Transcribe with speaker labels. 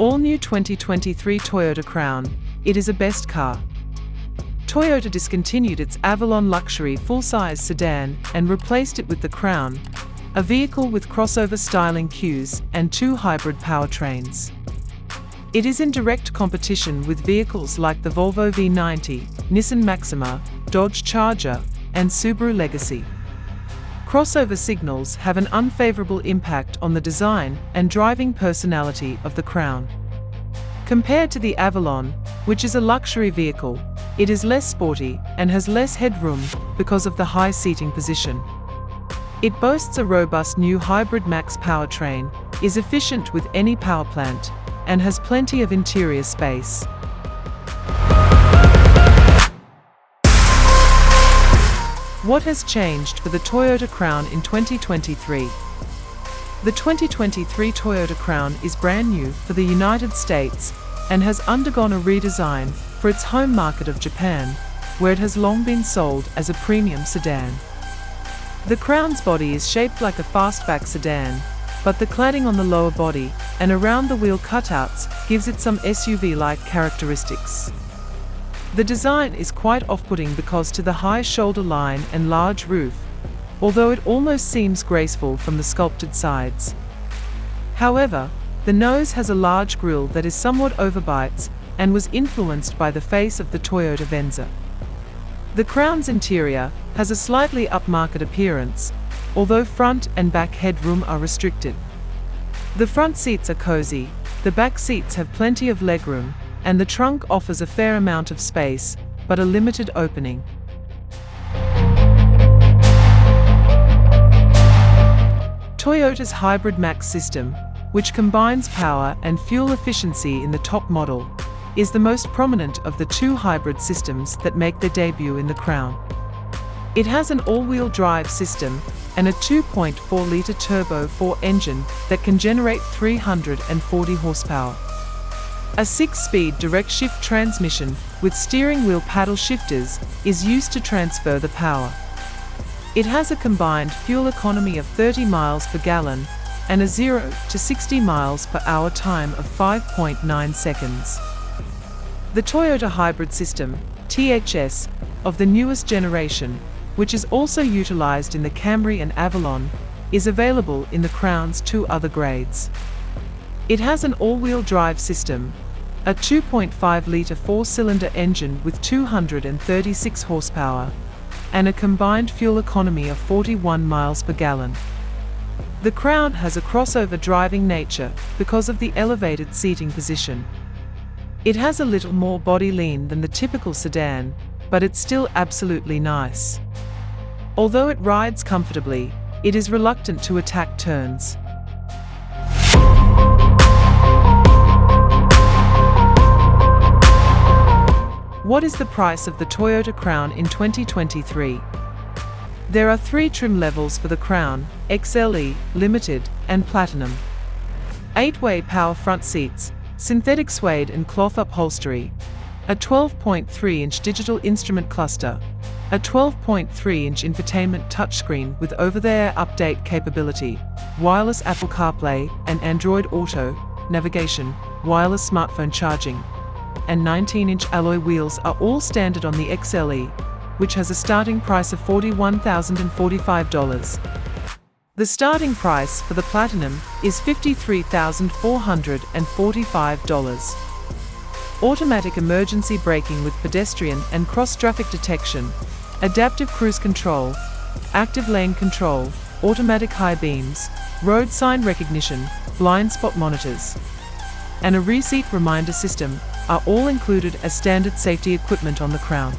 Speaker 1: all-new 2023 Toyota Crown, it is a best car. Toyota discontinued its Avalon luxury full-size sedan and replaced it with the Crown, a vehicle with crossover styling cues and two hybrid powertrains. It is in direct competition with vehicles like the Volvo V90, Nissan Maxima, Dodge Charger, and Subaru Legacy. Crossover signals have an unfavorable impact on the design and driving personality of the Crown. Compared to the Avalon, which is a luxury vehicle, it is less sporty and has less headroom because of the high seating position. It boasts a robust new hybrid max powertrain, is efficient with any power plant, and has plenty of interior space. What has changed for the Toyota Crown in 2023? The 2023 Toyota Crown is brand new for the United States and has undergone a redesign for its home market of Japan, where it has long been sold as a premium sedan. The Crown's body is shaped like a fastback sedan, but the cladding on the lower body and around the wheel cutouts gives it some SUV-like characteristics. The design is quite off-putting because to the high shoulder line and large roof, although it almost seems graceful from the sculpted sides. However, the nose has a large grille that is somewhat overbites and was influenced by the face of the Toyota Venza. The Crown's interior has a slightly upmarket appearance, although front and back headroom are restricted. The front seats are cozy, the back seats have plenty of legroom, and the trunk offers a fair amount of space, but a limited opening. Toyota's Hybrid Max system, which combines power and fuel efficiency in the top model, is the most prominent of the two hybrid systems that make their debut in the Crown. It has an all-wheel drive system and a 2.4-litre turbo 4 engine that can generate 340 horsepower. A 6-speed direct-shift transmission with steering wheel paddle shifters is used to transfer the power. It has a combined fuel economy of 30 miles per gallon and a 0 to 60 miles per hour time of 5.9 seconds. The Toyota Hybrid System, THS, of the newest generation, which is also utilized in the Camry and Avalon, is available in the Crown's two other grades. It has an all-wheel drive system, a 2.5-litre four-cylinder engine with 236 horsepower, and a combined fuel economy of 41 miles per gallon. The Crown has a crossover driving nature because of the elevated seating position. It has a little more body lean than the typical sedan, but it's still absolutely nice. Although it rides comfortably, it is reluctant to attack turns. What is the price of the Toyota Crown in 2023? There are 3 trim levels for the Crown: XLE, Limited, and Platinum. 8-way power front seats, synthetic suede and cloth upholstery, a 12.3-inch digital instrument cluster, a 12.3-inch infotainment touchscreen with over-the-air update capability, wireless Apple CarPlay and Android Auto, navigation, wireless smartphone charging, and 19-inch alloy wheels are all standard on the XLE, which has a starting price of $41,045. The starting price for the Platinum is $53,445. Automatic emergency braking with pedestrian and cross-traffic detection, adaptive cruise control, active lane control, automatic high beams, road sign recognition, blind spot monitors, and a rear seat reminder system are all included as standard safety equipment on the Crown.